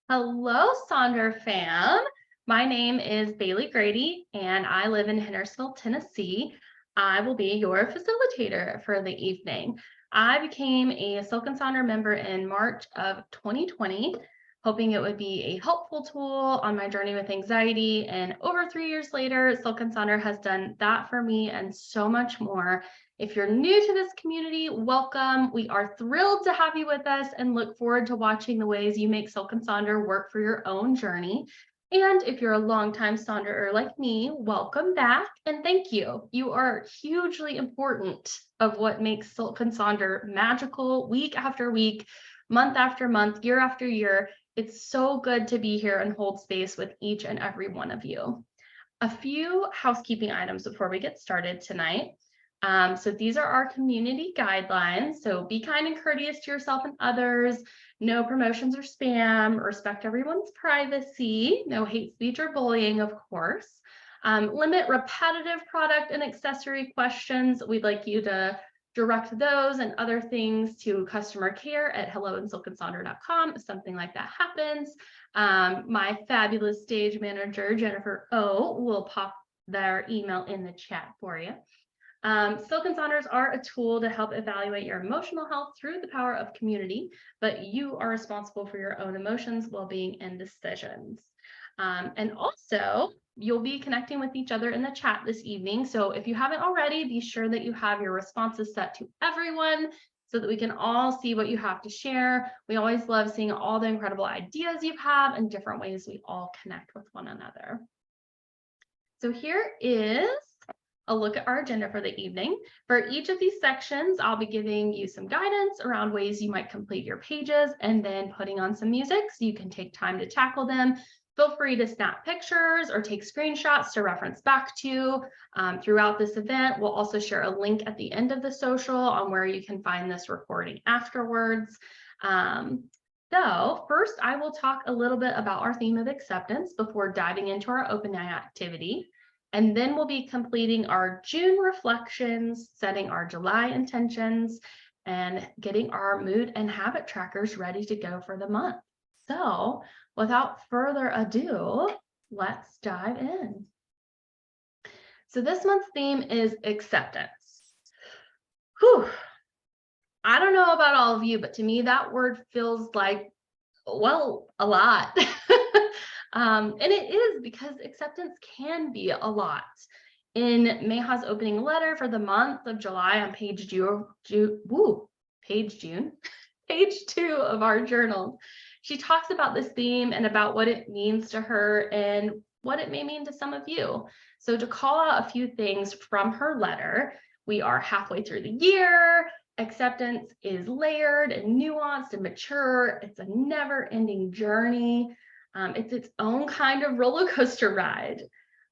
Hello, Sonder fam. My name is Bailey Grady, and I live in Hendersonville, Tennessee. I will be your facilitator for the evening. I became a Silk and Sonder member in March of 2020, hoping it would be a helpful tool on my journey with anxiety. And over 3 years later, Silk and Sonder has done that for me and so much more. If you're new to this community, welcome. We are thrilled to have you with us and look forward to watching the ways you make Silk and Sonder work for your own journey. And if you're a longtime Sonderer like me, welcome back and thank you. You are hugely important of what makes Silk and Sonder magical week after week, month after month, year after year. It's so good to be here and hold space with each and every one of you. A few housekeeping items before we get started tonight. So these are our community guidelines. So be kind and courteous to yourself and others. No promotions or spam. Respect everyone's privacy. No hate speech or bullying, of course. Limit repetitive product and accessory questions. We'd like you to direct those and other things to customer care at helloandsilkandsonder.com if something like that happens. My fabulous stage manager, Jennifer O, will pop their email in the chat for you. Silk and Sonders are a tool to help evaluate your emotional health through the power of community, but you are responsible for your own emotions, well-being, and decisions. And also, you'll be connecting with each other in the chat this evening. So if you haven't already, be sure that you have your responses set to everyone so that we can all see what you have to share. We always love seeing all the incredible ideas you have and different ways we all connect with one another. So here is a look at our agenda for the evening. For each of these sections, I'll be giving you some guidance around ways you might complete your pages and then putting on some music so you can take time to tackle them. Feel free to snap pictures or take screenshots to reference back to throughout this event. We'll also share a link at the end of the social on where you can find this recording afterwards. So first, I will talk a little bit about our theme of acceptance before diving into our open night activity. And then we'll be completing our June reflections, setting our July intentions, and getting our mood and habit trackers ready to go for the month. So without further ado, let's dive in. So this month's theme is acceptance. Whew. I don't know about all of you, but to me, that word feels like, well, a lot. And it is because acceptance can be a lot. In Meha's opening letter for the month of July on page page 2 of our journal, she talks about this theme and about what it means to her and what it may mean to some of you. So to call out a few things from her letter, we are halfway through the year. Acceptance is layered and nuanced and mature. It's a never-ending journey. It's its own kind of roller coaster ride.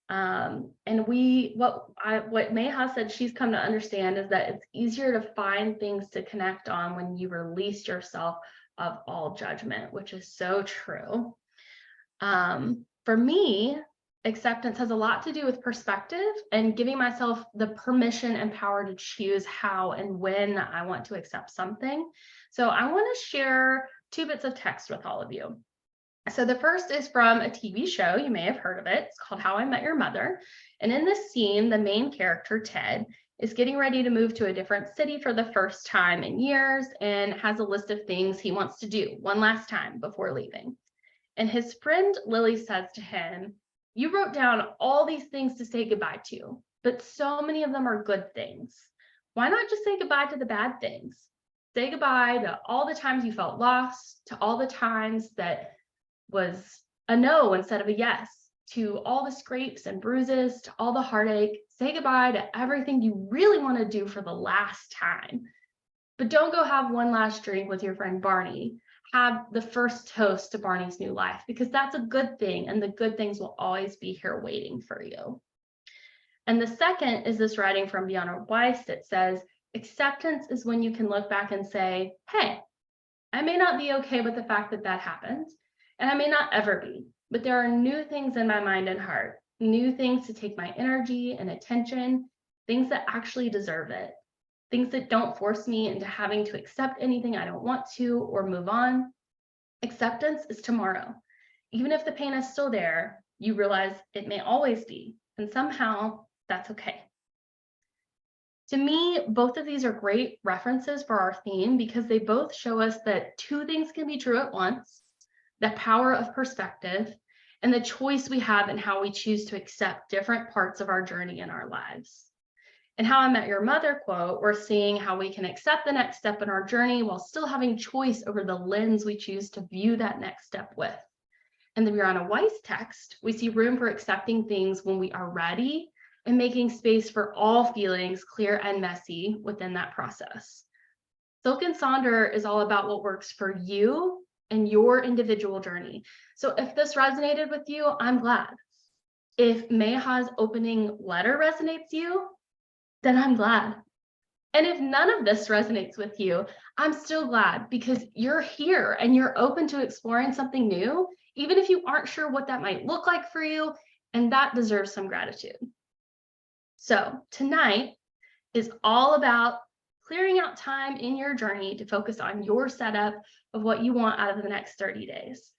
And what Meha said she's come to understand is that it's easier to find things to connect on when you release yourself of all judgment, which is so true. For me, acceptance has a lot to do with perspective and giving myself the permission and power to choose how and when I want to accept something. So I want to share 2 bits of text with all of you. So the first is from a TV show. You may have heard of it. It's called How I Met Your Mother. And in this scene, the main character, Ted, is getting ready to move to a different city for the first time in years and has a list of things he wants to do one last time before leaving. And his friend Lily says to him, "You wrote down all these things to say goodbye to, but so many of them are good things. Why not just say goodbye to the bad things? Say goodbye to all the times you felt lost, to all the times that was a no instead of a yes, to all the scrapes and bruises, to all the heartache. Say goodbye to everything you really want to do for the last time. But don't go have one last drink with your friend Barney. Have the first toast to Barney's new life, because that's a good thing, and the good things will always be here waiting for you." And the second is this writing from Bjorn Weiss that says, acceptance is when you can look back and say, hey, I may not be okay with the fact that that happened, and I may not ever be, but there are new things in my mind and heart, new things to take my energy and attention, things that actually deserve it, things that don't force me into having to accept anything I don't want to or move on. Acceptance is tomorrow. Even if the pain is still there, you realize it may always be, and somehow that's okay. To me, both of these are great references for our theme because they both show us that two things can be true at once, the power of perspective, and the choice we have in how we choose to accept different parts of our journey in our lives. In How I Met Your Mother quote, we're seeing how we can accept the next step in our journey while still having choice over the lens we choose to view that next step with. In the Brianna Weiss text, we see room for accepting things when we are ready and making space for all feelings, clear and messy, within that process. Silk and Sonder is all about what works for you and your individual journey. So if this resonated with you, I'm glad. If Meha's opening letter resonates you, then I'm glad. And if none of this resonates with you, I'm still glad because you're here and you're open to exploring something new, even if you aren't sure what that might look like for you, and that deserves some gratitude. So tonight is all about clearing out time in your journey to focus on your setup of what you want out of the next 30 days.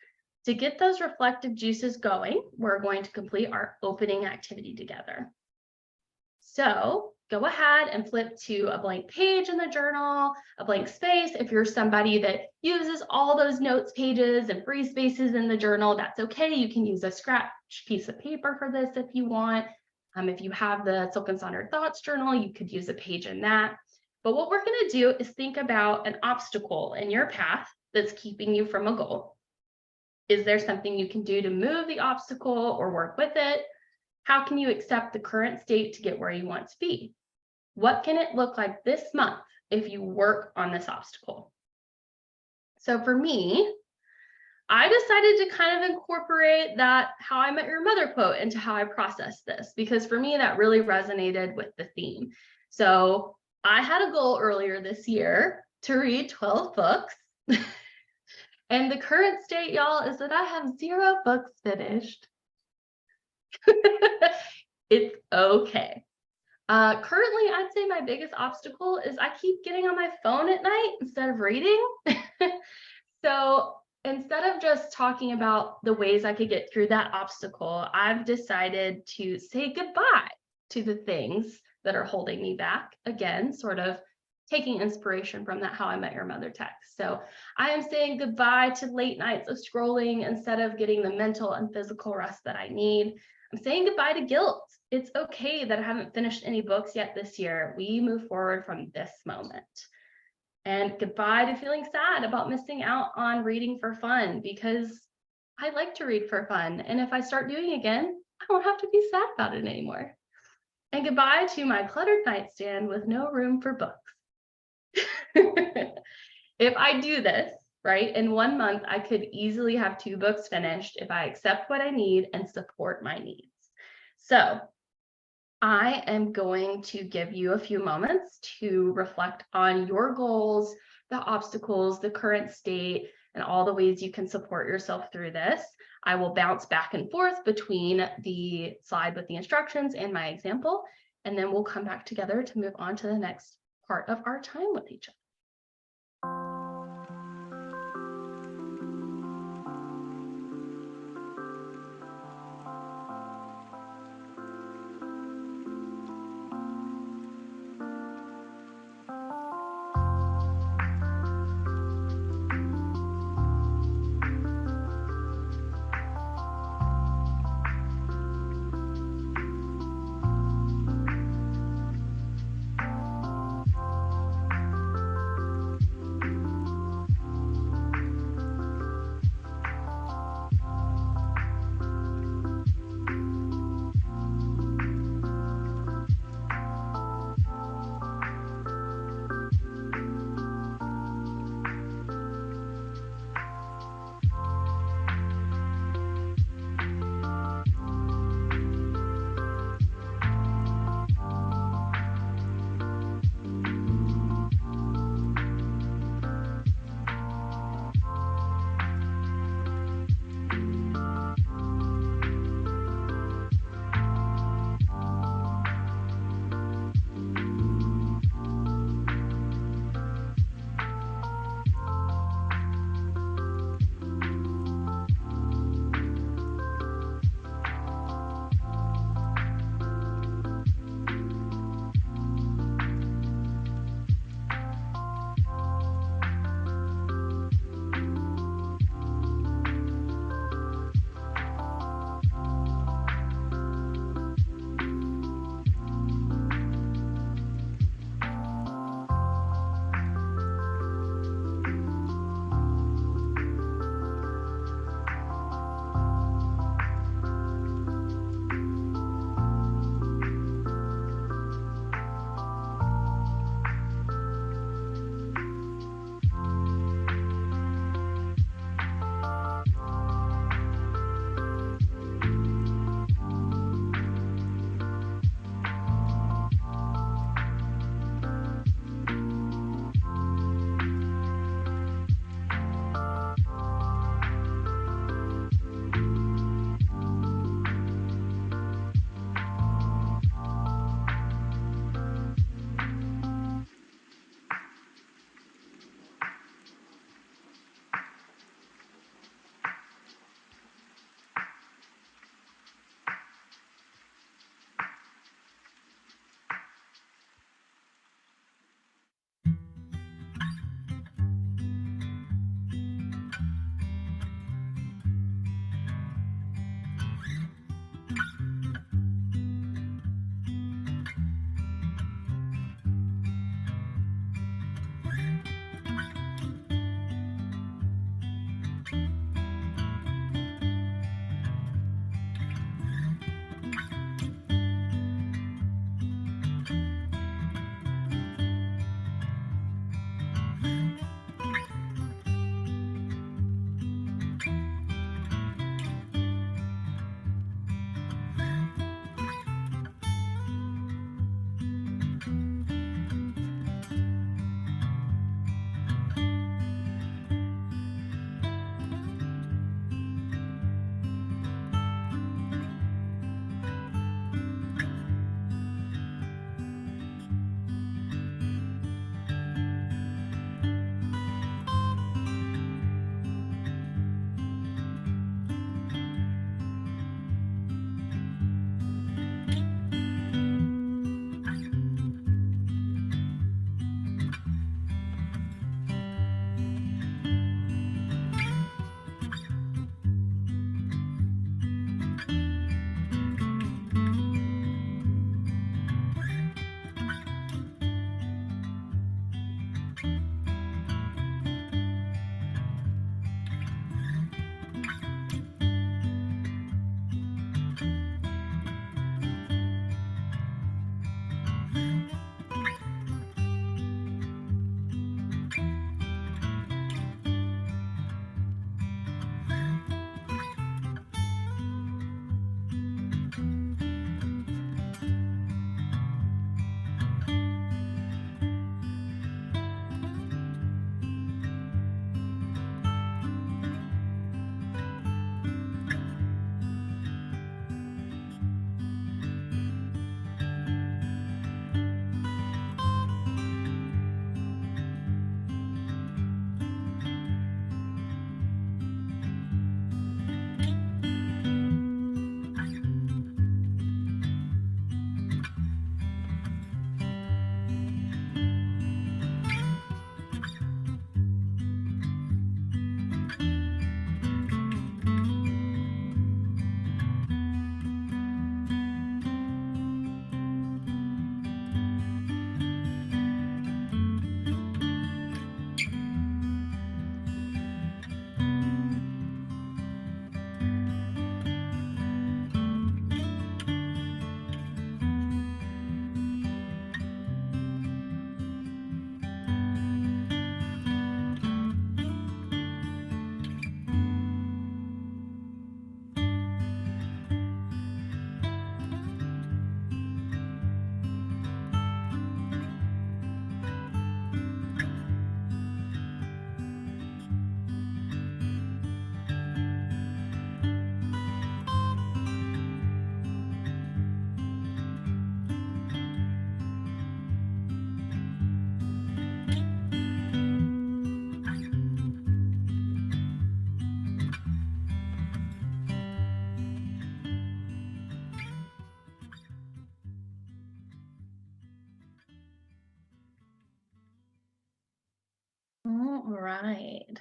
To get those reflective juices going, we're going to complete our opening activity together. So go ahead and flip to a blank page in the journal, a blank space. If you're somebody that uses all those notes pages and free spaces in the journal, that's okay. You can use a scratch piece of paper for this if you want. If you have the Silk and Sonder Thoughts journal, you could use a page in that. But what we're going to do is think about an obstacle in your path that's keeping you from a goal. Is there something you can do to move the obstacle or work with it? How can you accept the current state to get where you want to be? What can it look like this month if you work on this obstacle? So for me, I decided to kind of incorporate that How I Met Your Mother quote into how I process this, because for me, that really resonated with the theme. So I had a goal earlier this year to read 12 books. And the current state, y'all, is that I have 0 books finished. It's okay. Currently, I'd say my biggest obstacle is I keep getting on my phone at night instead of reading. So instead of just talking about the ways I could get through that obstacle, I've decided to say goodbye to the things that are holding me back. Again, sort of taking inspiration from that How I Met Your Mother text. So I am saying goodbye to late nights of scrolling instead of getting the mental and physical rest that I need. I'm saying goodbye to guilt. It's okay that I haven't finished any books yet this year. We move forward from this moment. And goodbye to feeling sad about missing out on reading for fun, because I like to read for fun. And if I start doing it again, I won't have to be sad about it anymore. And goodbye to my cluttered nightstand with no room for books. If I do this, right, in 1 month, I could easily have 2 books finished if I accept what I need and support my needs. So I am going to give you a few moments to reflect on your goals, the obstacles, the current state, and all the ways you can support yourself through this. I will bounce back and forth between the slide with the instructions and my example, and then we'll come back together to move on to the next part of our time with each other. right.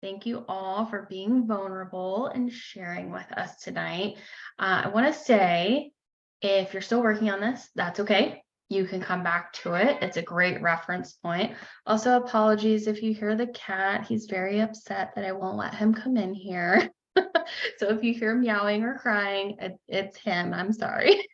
Thank you all for being vulnerable and sharing with us tonight. I want to say, if you're still working on this, that's okay. You can come back to it. It's a great reference point. Also, apologies if you hear the cat. He's very upset that I won't let him come in here. So if you hear meowing or crying, it's him. I'm sorry.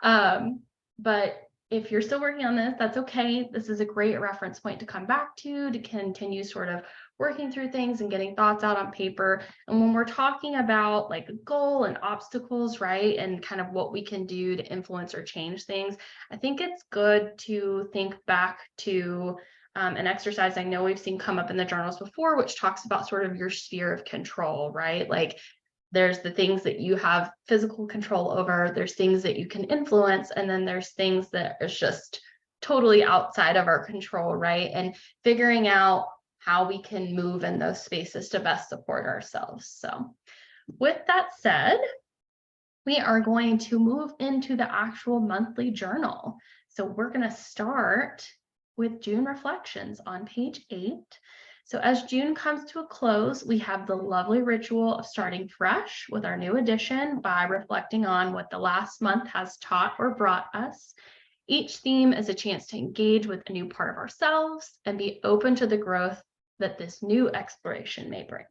But if you're still working on this, that's okay. This is a great reference point to come back to continue sort of working through things and getting thoughts out on paper. And when we're talking about like a goal and obstacles, right, and kind of what we can do to influence or change things, I think it's good to think back to an exercise I know we've seen come up in the journals before, which talks about sort of your sphere of control, right? Like there's the things that you have physical control over, there's things that you can influence, and then there's things that is just totally outside of our control, right? And figuring out how we can move in those spaces to best support ourselves. So with that said, we are going to move into the actual monthly journal. So we're going to start with June reflections on page 8. So as June comes to a close, we have the lovely ritual of starting fresh with our new edition by reflecting on what the last month has taught or brought us. Each theme is a chance to engage with a new part of ourselves and be open to the growth that this new exploration may bring.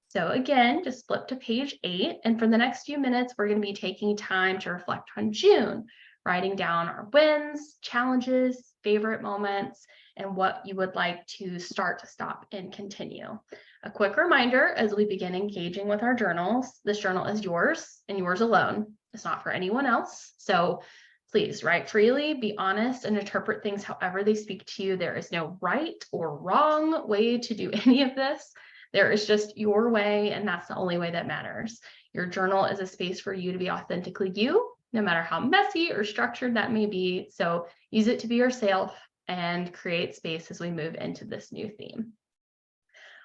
So again, just flip to page 8. And for the next few minutes, we're going to be taking time to reflect on June, writing down our wins, challenges, favorite moments, and what you would like to start to stop and continue. A quick reminder as we begin engaging with our journals, this journal is yours and yours alone. It's not for anyone else. So please write freely, be honest, and interpret things however they speak to you. There is no right or wrong way to do any of this. There is just your way, and that's the only way that matters. Your journal is a space for you to be authentically you, no matter how messy or structured that may be. So use it to be yourself and create space as we move into this new theme.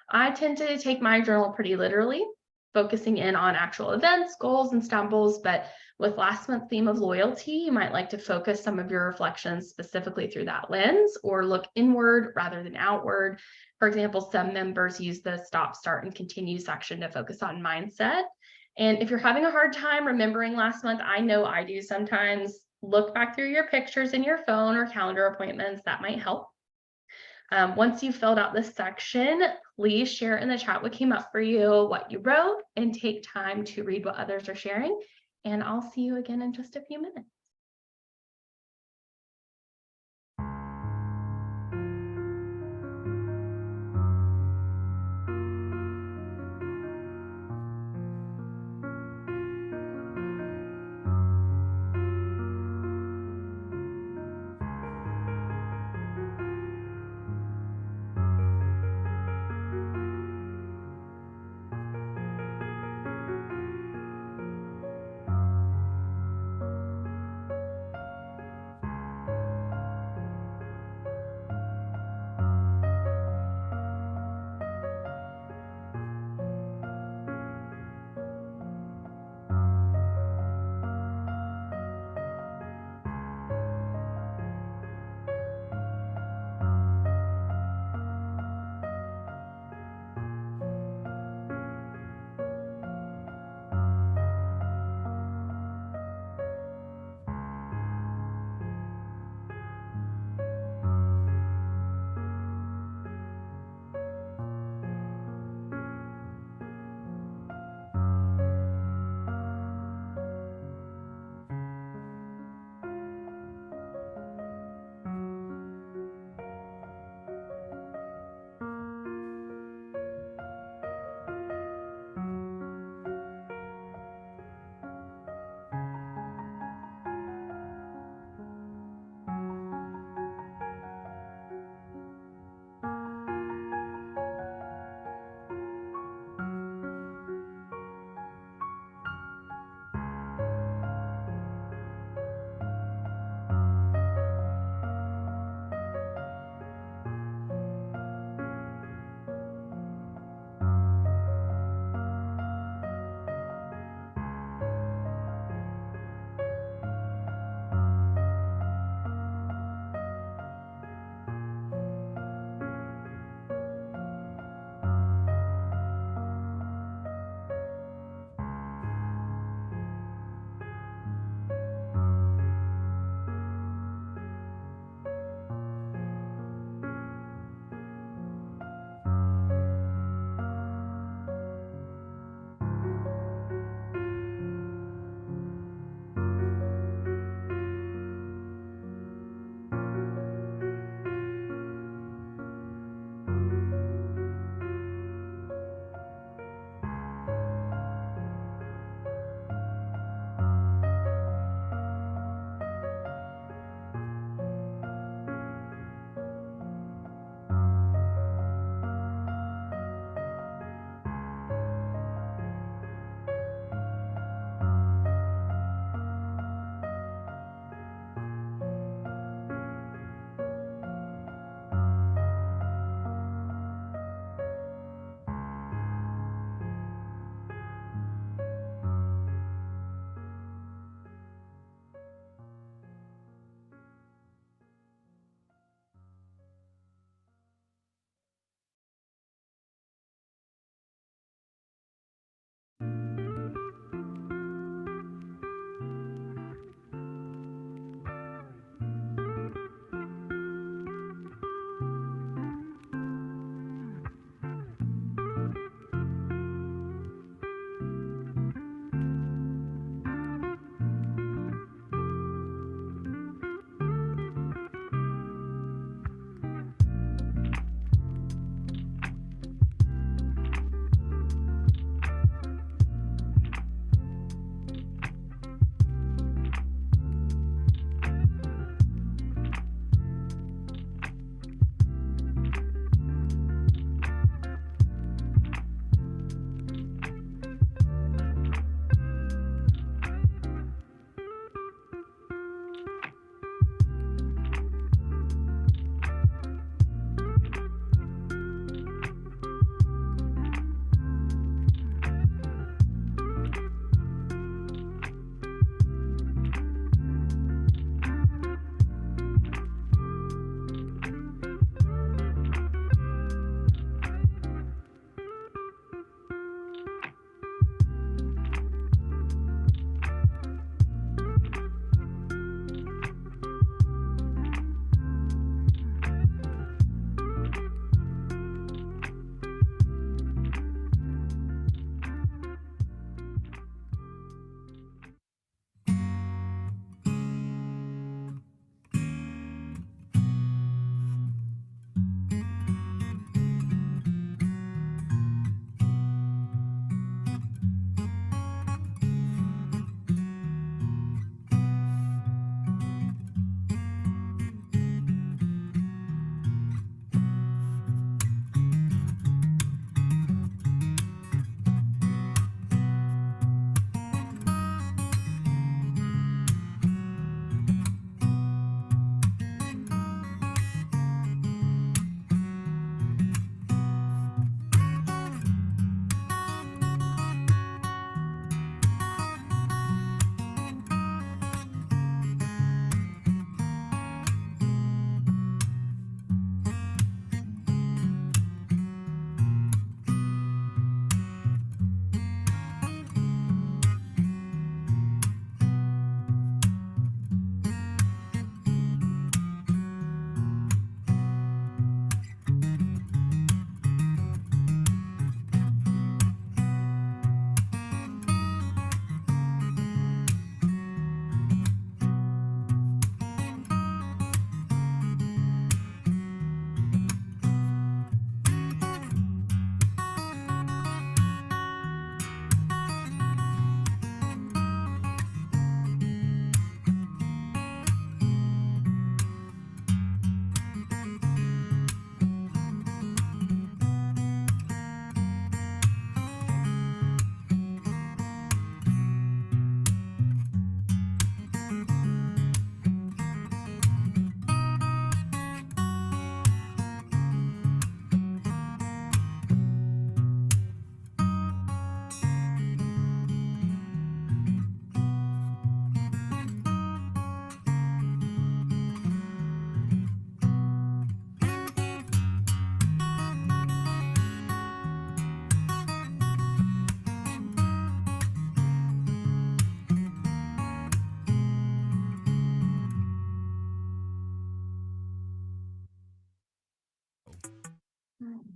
I tend to take my journal pretty literally, focusing in on actual events, goals, and stumbles. But with last month's theme of loyalty, you might like to focus some of your reflections specifically through that lens or look inward rather than outward. For example, some members use the stop, start, and continue section to focus on mindset. And if you're having a hard time remembering last month, I know I do sometimes, look back through your pictures in your phone or calendar appointments. That might help. Once you've filled out this section, please share in the chat what came up for you, what you wrote, and take time to read what others are sharing. And I'll see you again in just a few minutes.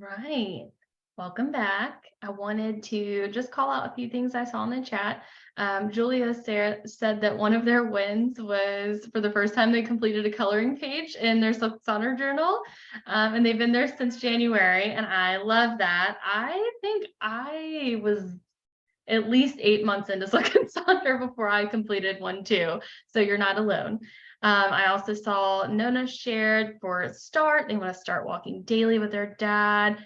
Right. Welcome back. I wanted to just call out a few things I saw in the chat. Julia said that one of their wins was for the first time they completed a coloring page in their Sonder journal, and they've been there since January, and I love that. I think I was at least 8 months into Silk and Sonder before I completed one too. So you're not alone. I also saw Nona shared for a start. They want to start walking daily with their dad.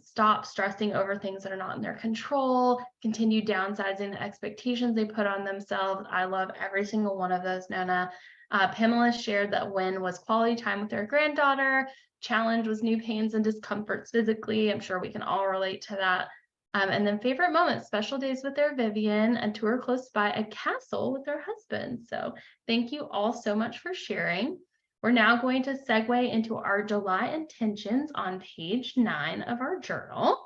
Stop stressing over things that are not in their control. Continue downsizing the expectations they put on themselves. I love every single one of those, Nona. Pamela shared that win was quality time with their granddaughter. Challenge was new pains and discomforts physically. I'm sure we can all relate to that. And then favorite moments, special days with their Vivian, a tour close by a castle with their husband. So thank you all so much for sharing. We're now going to segue into our July intentions on page 9 of our journal.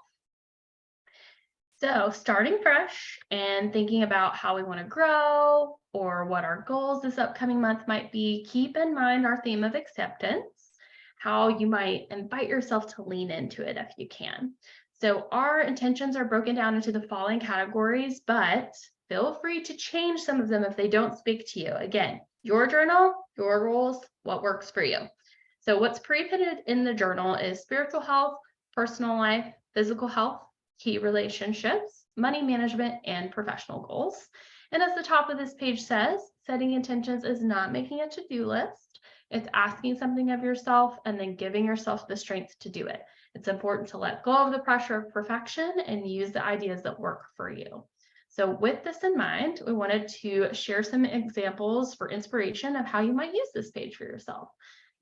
So starting fresh and thinking about how we want to grow or what our goals this upcoming month might be, keep in mind our theme of acceptance, how you might invite yourself to lean into it if you can. So our intentions are broken down into the following categories, but feel free to change some of them if they don't speak to you. Again, your journal, your goals, what works for you. So what's pre-printed in the journal is spiritual health, personal life, physical health, key relationships, money management, and professional goals. And as the top of this page says, setting intentions is not making a to-do list. It's asking something of yourself and then giving yourself the strength to do it. It's important to let go of the pressure of perfection and use the ideas that work for you. So with this in mind, we wanted to share some examples for inspiration of how you might use this page for yourself.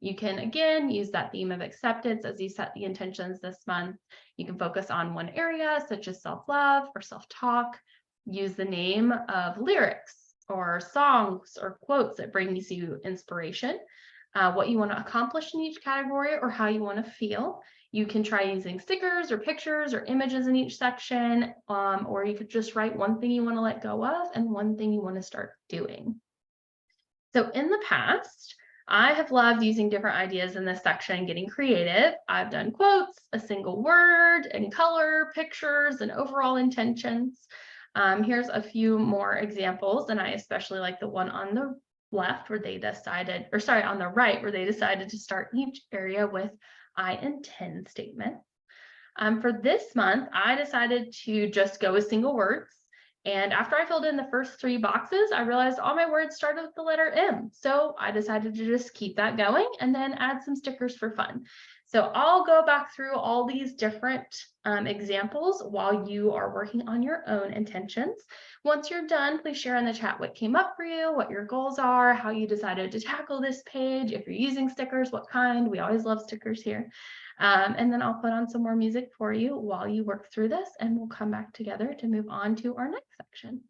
You can, again, use that theme of acceptance as you set the intentions this month. You can focus on one area, such as self-love or self-talk. Use the name of lyrics or songs or quotes that brings you inspiration. What you want to accomplish in each category or how you want to feel. You can try using stickers or pictures or images in each section, or you could just write one thing you want to let go of and one thing you want to start doing. So in the past, I have loved using different ideas in this section, getting creative. I've done quotes, a single word, and color, pictures, and overall intentions. Here's a few more examples, and I especially like the one on the left where they decided, or sorry, on the right where they decided to start each area with I intend statement. For this month, I decided to just go with single words. And after I filled in the first 3 boxes, I realized all my words started with the letter M. So I decided to just keep that going and then add some stickers for fun. So I'll go back through all these different examples while you are working on your own intentions. Once you're done, please share in the chat what came up for you, what your goals are, how you decided to tackle this page. If you're using stickers, what kind? We always love stickers here. And then I'll put on some more music for you while you work through this, and we'll come back together to move on to our next section.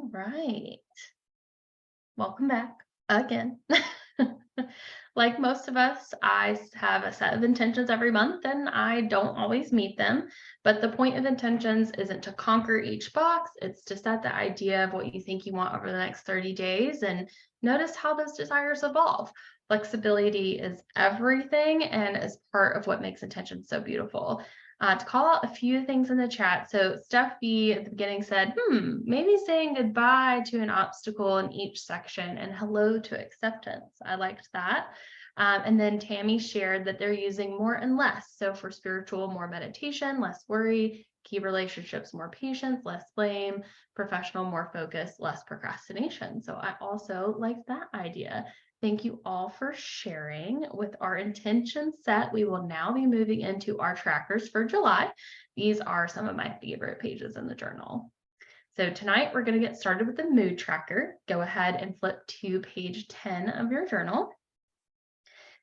All right. Welcome back again. Like most of us, have a set of intentions every month and I don't always meet them. But the point of intentions isn't to conquer each box, it's to set the idea of what you think you want over the next 30 days and notice how those desires evolve. Flexibility is everything and is part of what makes intentions so beautiful. To call out a few things in the chat. So Steph B at the beginning said, maybe saying goodbye to an obstacle in each section and hello to acceptance. I liked that. And then Tammy shared that they're using more and less. So for spiritual, more meditation, less worry, key relationships, more patience, less blame, professional, more focus, less procrastination. So I also like that idea. Thank you all for sharing. With our intention set, we will now be moving into our trackers for July. These are some of my favorite pages in the journal. So tonight we're going to get started with the mood tracker. Go ahead and flip to page 10 of your journal.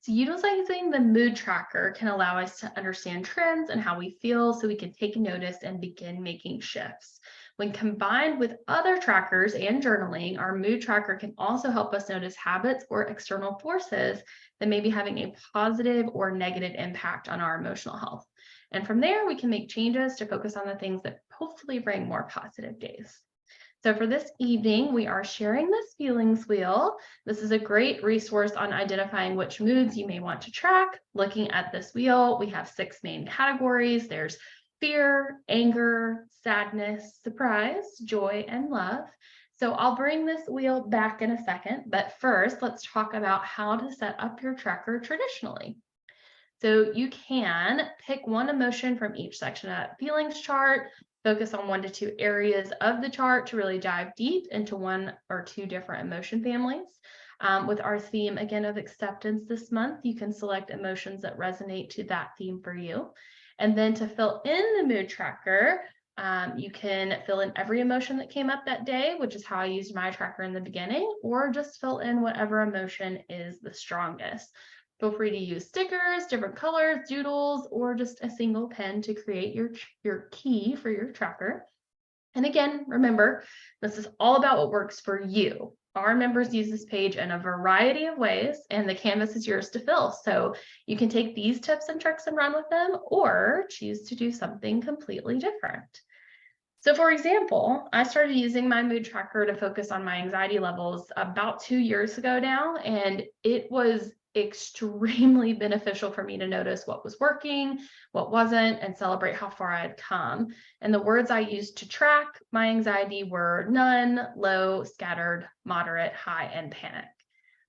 So utilizing the mood tracker can allow us to understand trends and how we feel so we can take notice and begin making shifts. When combined with other trackers and journaling, our mood tracker can also help us notice habits or external forces that may be having a positive or negative impact on our emotional health. And from there, we can make changes to focus on the things that hopefully bring more positive days. So for this evening, we are sharing this feelings wheel. This is a great resource on identifying which moods you may want to track. Looking at this wheel, we have 6 main categories. There's fear, anger, sadness, surprise, joy, and love. So I'll bring this wheel back in a second, but first let's talk about how to set up your tracker traditionally. So you can pick one emotion from each section of that feelings chart, focus on 1 to 2 areas of the chart to really dive deep into 1 or 2 different emotion families. With our theme, again, of acceptance this month, you can select emotions that resonate to that theme for you. And then to fill in the mood tracker, you can fill in every emotion that came up that day, which is how I used my tracker in the beginning, or just fill in whatever emotion is the strongest. Feel free to use stickers, different colors, doodles, or just a single pen to create your key for your tracker. And again, remember, this is all about what works for you. Our members use this page in a variety of ways, and the canvas is yours to fill. So you can take these tips and tricks and run with them, or choose to do something completely different. So for example, I started using my mood tracker to focus on my anxiety levels about 2 years ago now, and it was extremely beneficial for me to notice what was working, what wasn't, and celebrate how far I had come. And the words I used to track my anxiety were none, low, scattered, moderate, high, and panic.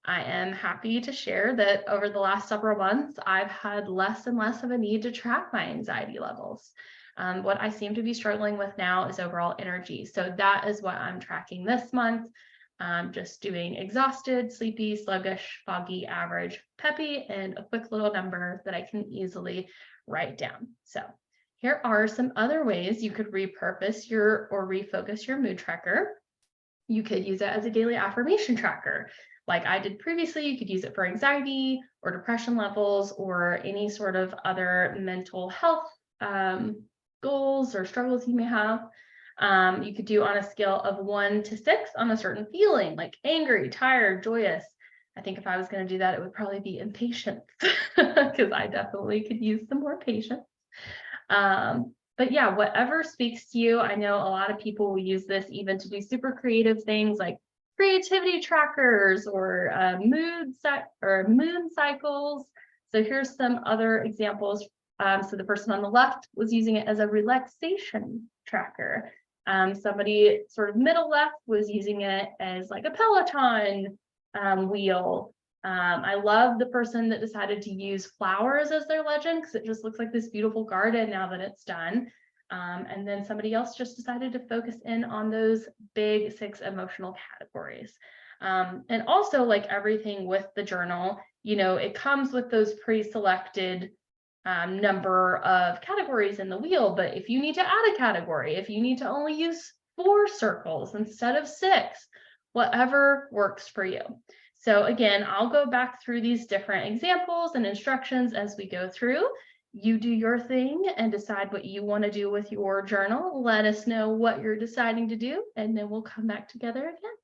I am happy to share that over the last several months, I've had less and less of a need to track my anxiety levels. What I seem to be struggling with now is overall energy. So that is what I'm tracking this month. Just doing exhausted, sleepy, sluggish, foggy, average, peppy, and a quick little number that I can easily write down. So here are some other ways you could repurpose or refocus your mood tracker. You could use it as a daily affirmation tracker. Like I did previously, you could use it for anxiety or depression levels or any sort of other mental health goals or struggles you may have. You could do on a scale of 1 to 6 on a certain feeling, like angry, tired, joyous. I think if I was going to do that, it would probably be impatient because I definitely could use some more patience. But yeah, whatever speaks to you. I know a lot of people will use this even to do super creative things like creativity trackers or moon cycles. So here's some other examples. So the person on the left was using it as a relaxation tracker. Somebody sort of middle left was using it as like a Peloton wheel. I love the person that decided to use flowers as their legend because it just looks like this beautiful garden now that it's done. And then somebody else just decided to focus in on those big 6 emotional categories. And also, like everything with the journal, it comes with those pre-selected number of categories in the wheel. But if you need to add a category, if you need to only use 4 circles instead of 6, whatever works for you. So again, I'll go back through these different examples and instructions as we go through. you do your thing and decide what you want to do with your journal. Let us know what you're deciding to do, and then we'll come back together again.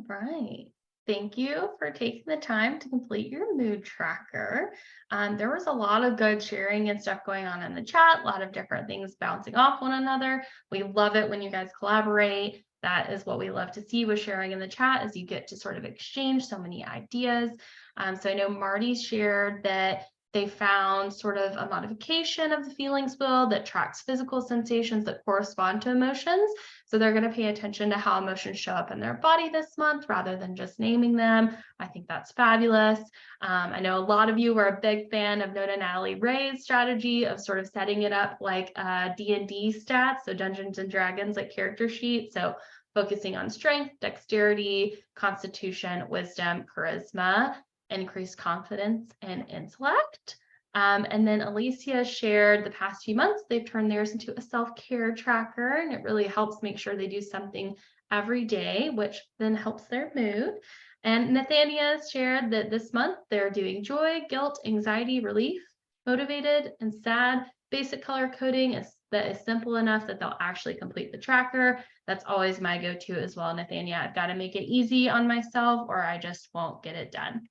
Right. Thank you for taking the time to complete your mood tracker. There was a lot of good sharing and stuff going on in the chat, a lot of different things bouncing off one another. We love it when you guys collaborate. That is what we love to see with sharing in the chat, is you get to sort of exchange so many ideas. So I know Marty shared that they found sort of a modification of the feelings wheel that tracks physical sensations that correspond to emotions. So they're going to pay attention to how emotions show up in their body this month rather than just naming them. I think that's fabulous. I know a lot of you are a big fan of Nona Natalie Ray's strategy of sort of setting it up like D&D stats, so Dungeons and Dragons like character sheet. So focusing on strength, dexterity, constitution, wisdom, charisma, increased confidence and intellect. And then Alicia shared the past few months, they've turned theirs into a self-care tracker, and it really helps make sure they do something every day, which then helps their mood. And Nathania shared that this month they're doing joy, guilt, anxiety, relief, motivated, and sad. Basic color coding that is simple enough that they'll actually complete the tracker. That's always my go-to as well, Nathania. I've got to make it easy on myself or I just won't get it done.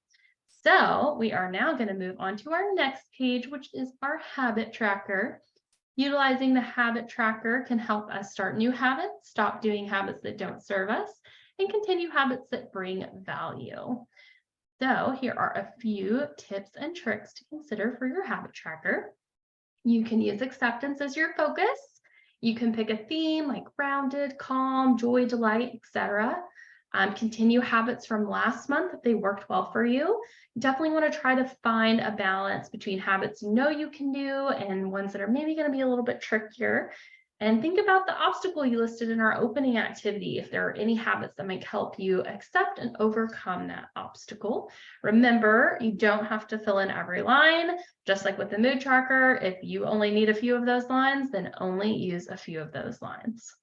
So we are now going to move on to our next page, which is our habit tracker. Utilizing the habit tracker can help us start new habits, stop doing habits that don't serve us, and continue habits that bring value. So here are a few tips and tricks to consider for your habit tracker. You can use acceptance as your focus. You can pick a theme like grounded, calm, joy, delight, etc. Continue habits from last month if they worked well for you. You definitely want to try to find a balance between habits you know you can do and ones that are maybe going to be a little bit trickier. And think about the obstacle you listed in our opening activity, if there are any habits that might help you accept and overcome that obstacle. Remember, you don't have to fill in every line. Just like with the mood tracker, if you only need a few of those lines, then only use a few of those lines.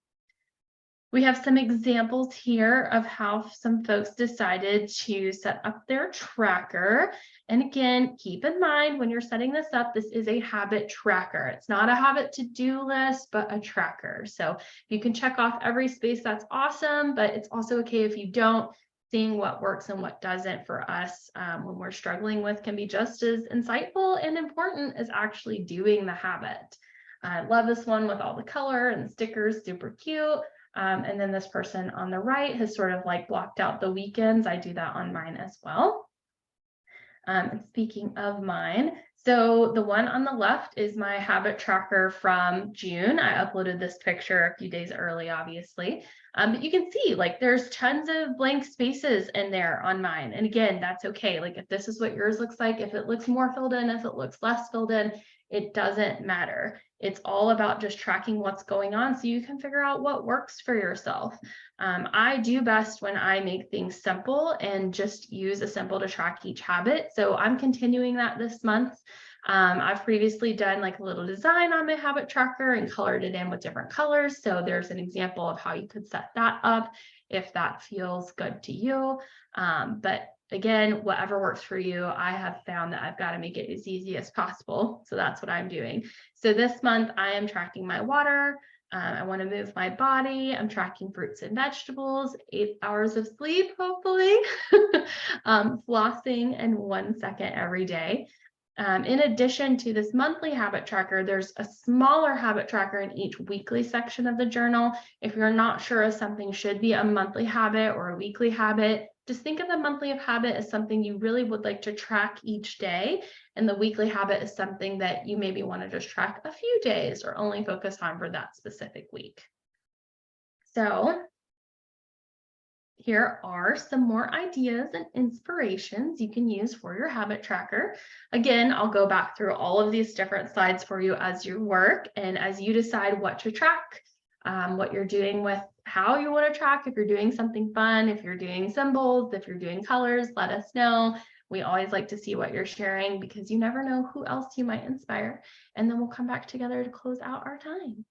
We have some examples here of how some folks decided to set up their tracker. And again, keep in mind when you're setting this up, this is a habit tracker. It's not a habit to-do list, but a tracker. So if you can check off every space, that's awesome, but it's also okay if you don't. Seeing what works and what doesn't for us when we're struggling with can be just as insightful and important as actually doing the habit. I love this one with all the color and stickers, super cute. And then this person on the right has sort of like blocked out the weekends. I do that on mine as well. And speaking of mine, so the one on the left is my habit tracker from June. I uploaded this picture a few days early, obviously. But you can see like there's tons of blank spaces in there on mine. And again, that's okay. Like if this is what yours looks like, if it looks more filled in, if it looks less filled in, it doesn't matter. It's all about just tracking what's going on so you can figure out what works for yourself. I do best when I make things simple and just use a symbol to track each habit. So I'm continuing that this month. I've previously done like a little design on my habit tracker and colored it in with different colors. So there's an example of how you could set that up if that feels good to you. But again, whatever works for you, I have found that I've got to make it as easy as possible. So that's what I'm doing. So this month I am tracking my water. I want to move my body. I'm tracking fruits and vegetables, 8 hours of sleep, hopefully, flossing, and 1 second every day. In addition to this monthly habit tracker, there's a smaller habit tracker in each weekly section of the journal. If you're not sure if something should be a monthly habit or a weekly habit, just think of the monthly habit as something you really would like to track each day. And the weekly habit is something that you maybe want to just track a few days or only focus on for that specific week. So here are some more ideas and inspirations you can use for your habit tracker. Again, I'll go back through all of these different slides for you as you work and as you decide what to track, what you're doing with how you want to track. If you're doing something fun, if you're doing symbols, if you're doing colors, let us know. We always like to see what you're sharing because you never know who else you might inspire. And then we'll come back together to close out our time.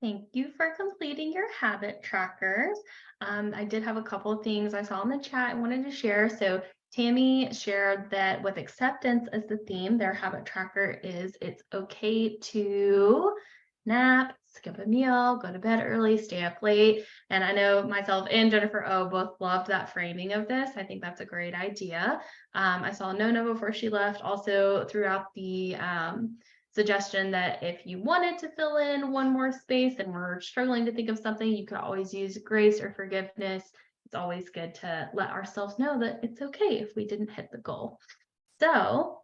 Thank you for completing your habit trackers. I did have a couple of things I saw in the chat I wanted to share. So Tammy shared that with acceptance as the theme, their habit tracker is it's okay to nap, skip a meal, go to bed early, stay up late. And I know myself and Jennifer O both loved that framing of this. I think that's a great idea. I saw Nona before she left also throughout the suggestion that if you wanted to fill in one more space and we're struggling to think of something, you could always use grace or forgiveness. It's always good to let ourselves know that it's okay if we didn't hit the goal. So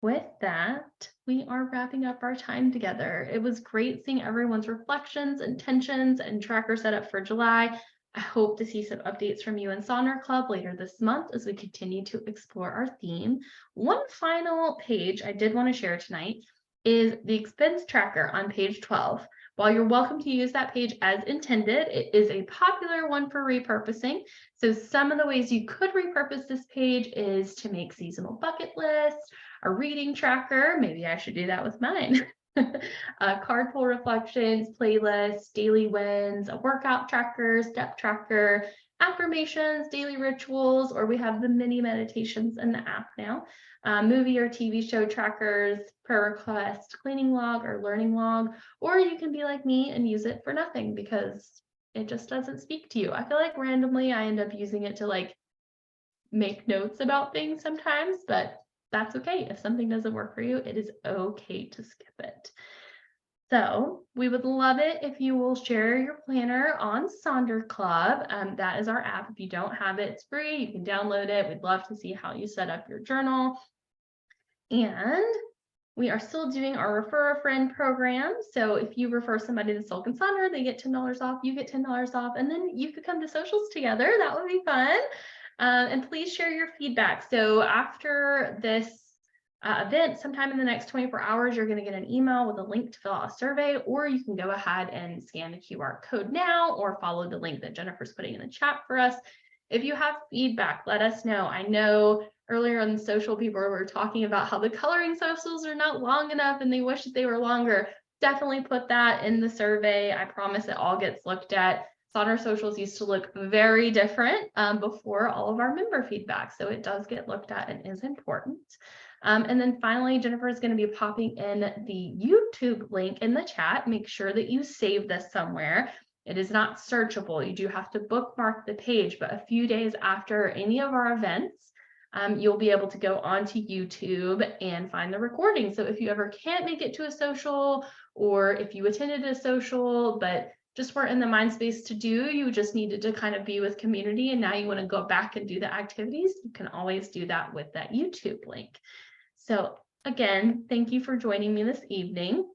with that, we are wrapping up our time together. It was great seeing everyone's reflections, intentions, and tracker set up for July. I hope to see some updates from you and Sonder Club later this month as we continue to explore our theme. One final page I did want to share tonight is the expense tracker on page 12. While you're welcome to use that page as intended, it is a popular one for repurposing. So some of the ways you could repurpose this page is to make seasonal bucket lists, a reading tracker. Maybe I should do that with mine. Card pull reflections, playlists, daily wins, a workout tracker, step tracker, affirmations, daily rituals, or we have the mini meditations in the app now. Movie or TV show trackers, prayer request, cleaning log, or learning log, or you can be like me and use it for nothing because it just doesn't speak to you. I feel like randomly I end up using it to like make notes about things sometimes, but that's okay. If something doesn't work for you, it is okay to skip it. So we would love it if you will share your planner on Sonder Club. That is our app. If you don't have it, it's free. You can download it. We'd love to see how you set up your journal. And we are still doing our Refer a Friend program. So if you refer somebody to Silk and Sonder, they get $10 off, you get $10 off, and then you could come to socials together. That would be fun. And please share your feedback. So after this event, sometime in the next 24 hours, you're going to get an email with a link to fill out a survey, or you can go ahead and scan the QR code now or follow the link that Jennifer's putting in the chat for us. If you have feedback, let us know. I know earlier on the social, people were talking about how the coloring socials are not long enough and they wish that they were longer. Definitely put that in the survey. I promise it all gets looked at. Sonder Socials used to look very different before all of our member feedback. So it does get looked at and is important. And then finally, Jennifer is going to be popping in the YouTube link in the chat. Make sure that you save this somewhere. It is not searchable. You do have to bookmark the page, but a few days after any of our events, you'll be able to go onto YouTube and find the recording. So if you ever can't make it to a social, or if you attended a social, but just weren't in the mind space to do, you just needed to kind of be with community, and now you want to go back and do the activities, you can always do that with that YouTube link. So again, thank you for joining me this evening.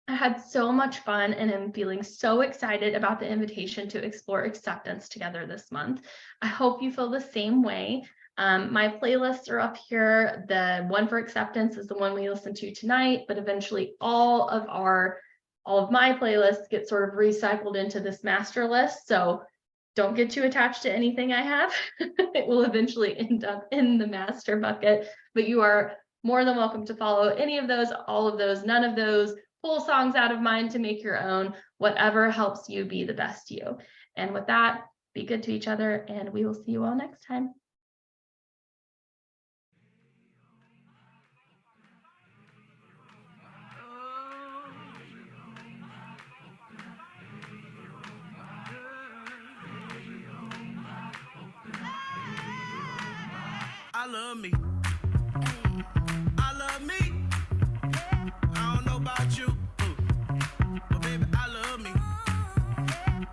I had so much fun and I'm feeling so excited about the invitation to explore acceptance together this month. I hope you feel the same way. My playlists are up here. The one for acceptance is the one we listened to tonight, but eventually all of my playlists get sort of recycled into this master list. So don't get too attached to anything I have. It will eventually end up in the master bucket, but you are more than welcome to follow any of those, all of those, none of those. Pull songs out of mine to make your own, whatever helps you be the best you. And with that, be good to each other, and we will see you all next time. I love me. I love me. I don't know about you, but baby, I love me.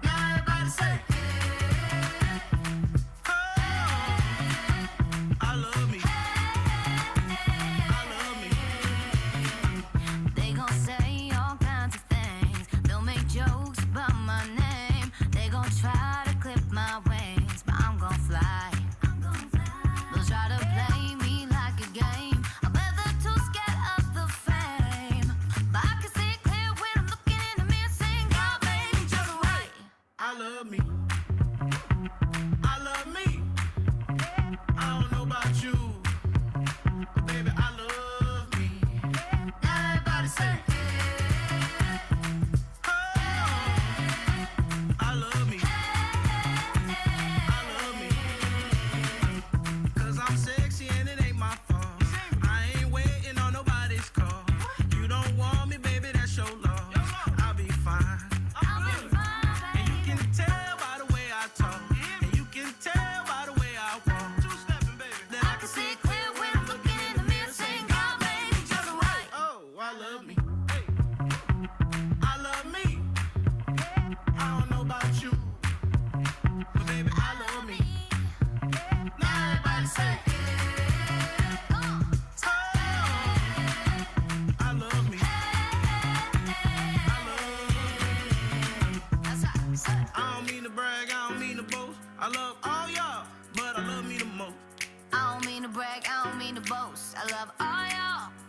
Now everybody say, oh, I love me. I love me. They gon' say all kinds of things. They'll make jokes about my name. They gon' try to clip my wings, but I'm gon' fly. They'll try to play me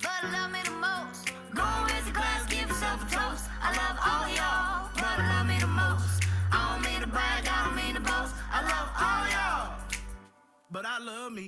but I love me the most. Go and raise a glass, give yourself a toast. I love all y'all, but I love me the most. I don't mean to brag, I don't mean to boast. I love all y'all, but I love me.